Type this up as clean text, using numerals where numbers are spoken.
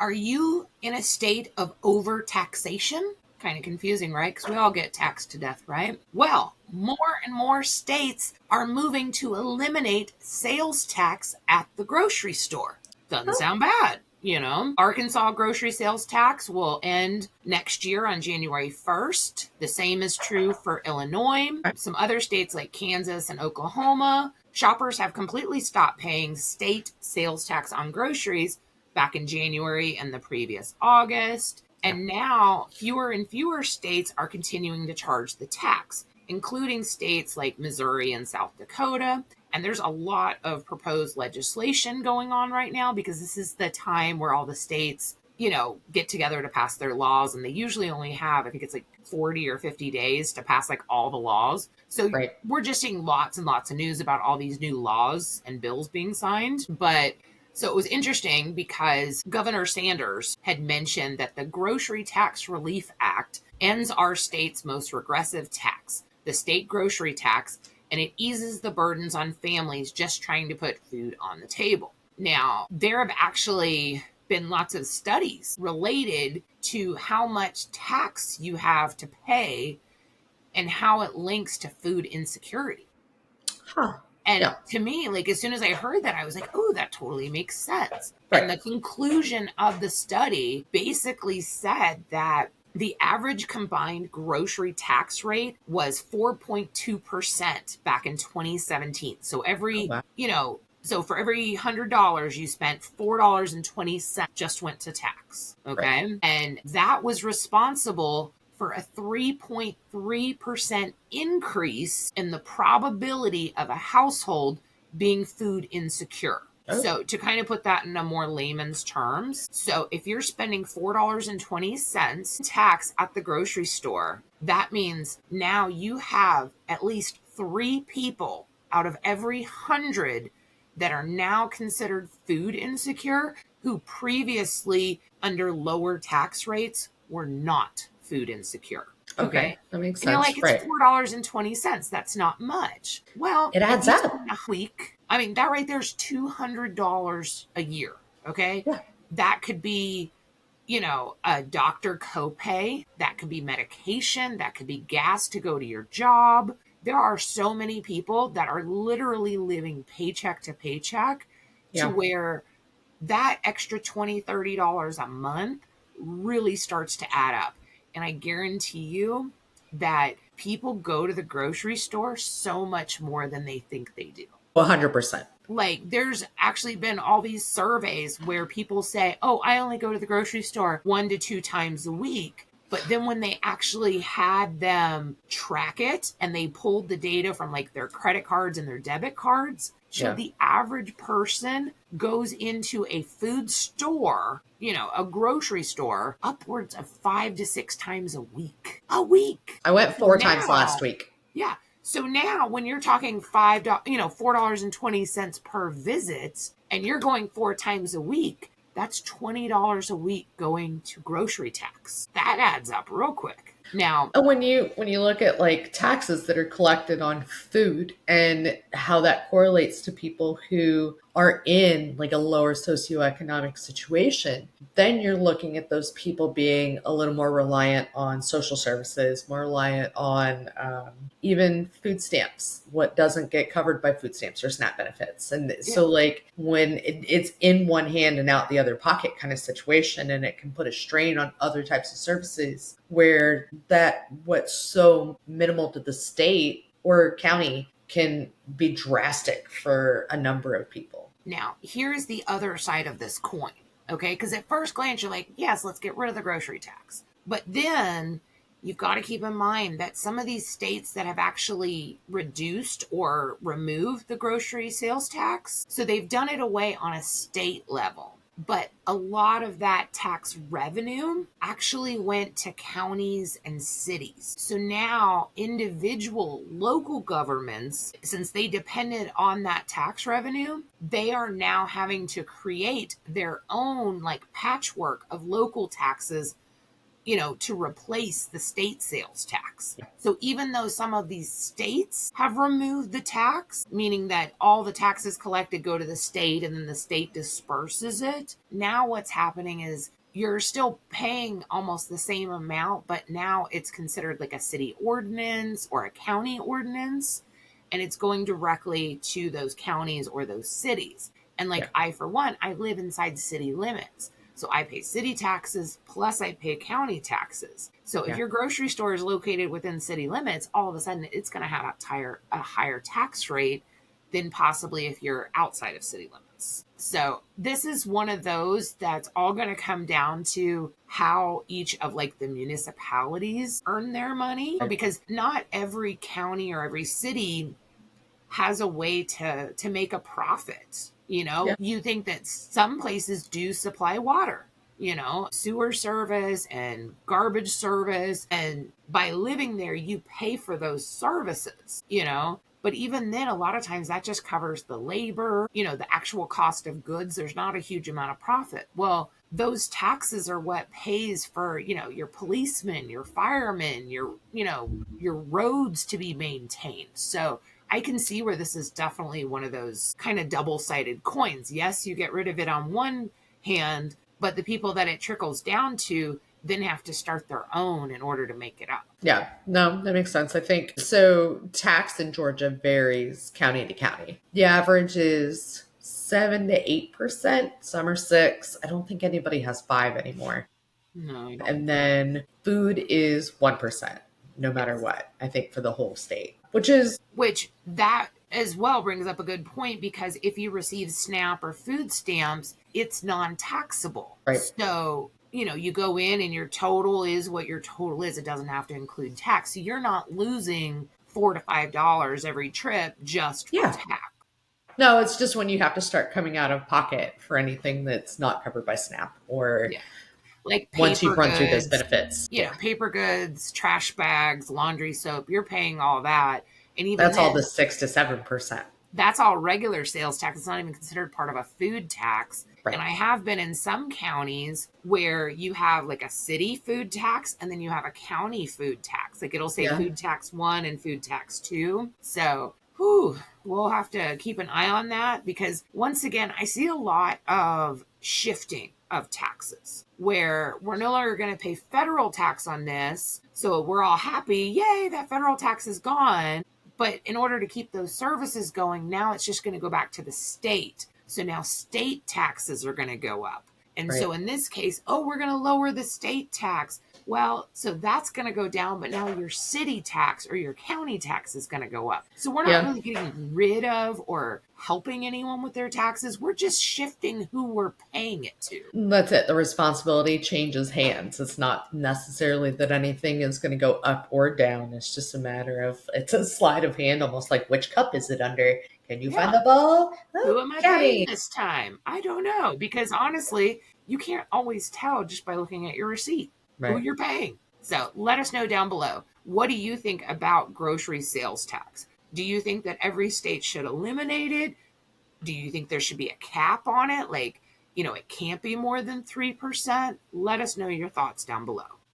Are you in a state of overtaxation? Kind of confusing, right? Because we all get taxed to death, right? Well, more and more states are moving to eliminate sales tax at the grocery store. Doesn't sound bad. Arkansas grocery sales tax will end next year on January 1st. The same is true for Illinois. Some other states like Kansas and Oklahoma, shoppers have completely stopped paying state sales tax on groceries back in January and the previous August. And now fewer and fewer states are continuing to charge the tax, including states like Missouri and South Dakota. And there's a lot of proposed legislation going on right now because this is the time where all the states, get together to pass their laws. And they usually only have, I think it's like 40 or 50 days to pass like all the laws. So we're just seeing lots and lots of news about all these new laws and bills being signed. So it was interesting because Governor Sanders had mentioned that the Grocery Tax Relief Act ends our state's most regressive tax, the state grocery tax, and it eases the burdens on families just trying to put food on the table. Now, there have actually been lots of studies related to how much tax you have to pay and how it links to food insecurity. And to me, like, as soon as I heard that, I was like, oh, that totally makes sense. And the conclusion of the study basically said that the average combined grocery tax rate was 4.2% back in 2017. So so for every $100 you spent, $4.20 just went to tax. Okay. And that was responsible for a 3.3% increase in the probability of a household being food insecure. So to kind of put that in a more layman's terms, so if you're spending $4.20 tax at the grocery store, that means now you have at least 3 people out of every 100 that are now considered food insecure who previously under lower tax rates were not food insecure. Okay. That makes sense. And you're like, it's $4.20. That's not much. Well, it adds up. A week. I mean, that right there is $200 a year. Okay. Yeah. That could be, a doctor copay. That could be medication. That could be gas to go to your job. There are so many people that are literally living paycheck to paycheck to where that extra $20, $30 a month really starts to add up. And I guarantee you that people go to the grocery store so much more than they think they do. 100%. Like, there's actually been all these surveys where people say, oh, I only go to the grocery store 1 to 2 times a week. But then when they actually had them track it and they pulled the data from like their credit cards and their debit cards, so the average person goes into a food store, a grocery store, upwards of 5 to 6 times a week. I went 4 times last week. Yeah. So now when you're talking $4.20 per visit and you're going 4 times a week, that's $20 a week going to grocery tax. That adds up real quick. Now, when you look at like taxes that are collected on food and how that correlates to people who are in like a lower socioeconomic situation, then you're looking at those people being a little more reliant on social services, more reliant on even food stamps, what doesn't get covered by food stamps or SNAP benefits. And so like when it's in one hand and out the other pocket kind of situation, and it can put a strain on other types of services where what's so minimal to the state or county can be drastic for a number of people. Now, here's the other side of this coin, okay? Because at first glance, you're like, yes, let's get rid of the grocery tax. But then you've got to keep in mind that some of these states that have actually reduced or removed the grocery sales tax, so they've done it away on a state level. But a lot of that tax revenue actually went to counties and cities. So now individual local governments, since they depended on that tax revenue, they are now having to create their own like patchwork of local taxes to replace the state sales tax. So even though some of these states have removed the tax, meaning that all the taxes collected go to the state and then the state disperses it, now what's happening is you're still paying almost the same amount, but now it's considered like a city ordinance or a county ordinance, and it's going directly to those counties or those cities. And like I, for one, I live inside city limits. So I pay city taxes plus I pay county taxes. So if your grocery store is located within city limits, all of a sudden it's going to have a higher tax rate than possibly if you're outside of city limits. So this is one of those that's all going to come down to how each of like the municipalities earn their money, because not every county or every city has a way to make a profit. You think that some places do supply water, sewer service and garbage service, and by living there you pay for those services, but even then a lot of times that just covers the labor, the actual cost of goods. There's not a huge amount of profit. Well, those taxes are what pays for, your policemen, your firemen, your roads to be maintained. So I can see where this is definitely one of those kind of double-sided coins. Yes, you get rid of it on one hand, but the people that it trickles down to then have to start their own in order to make it up. Yeah, no, that makes sense. I think so. Tax in Georgia varies county to county. The average is 7 to 8%. Some are 6. I don't think anybody has 5 anymore. No, I don't. And then food is 1%, no matter what, I think, for the whole state, which that as well brings up a good point, because if you receive SNAP or food stamps, it's non-taxable. Right. So, you go in and your total is what your total is. It doesn't have to include tax. So you're not losing $4 to $5 every trip just for tax. No, it's just when you have to start coming out of pocket for anything that's not covered by SNAP or like once you've run through those benefits. Paper goods, trash bags, laundry soap, you're paying all that. And even that's all the 6 to 7%. That's all regular sales tax. It's not even considered part of a food tax. Right. And I have been in some counties where you have like a city food tax and then you have a county food tax. Like it'll say food tax 1 and food tax 2. So we'll have to keep an eye on that, because once again, I see a lot of shifting of taxes where we're no longer going to pay federal tax on this. So we're all happy. Yay, that federal tax is gone. But in order to keep those services going, now it's just going to go back to the state. So now state taxes are going to go up. And so in this case, we're going to lower the state tax. Well, so that's going to go down, but now your city tax or your county tax is going to go up. So we're not really getting rid of or helping anyone with their taxes. We're just shifting who we're paying it to. That's it. The responsibility changes hands. It's not necessarily that anything is going to go up or down. It's just a matter of, it's a sleight of hand, almost like which cup is it under? Can you find the ball? Who am I paying this time? I don't know, because honestly, you can't always tell just by looking at your receipt who you're paying. So let us know down below. What do you think about grocery sales tax? Do you think that every state should eliminate it? Do you think there should be a cap on it? Like, it can't be more than 3%? Let us know your thoughts down below.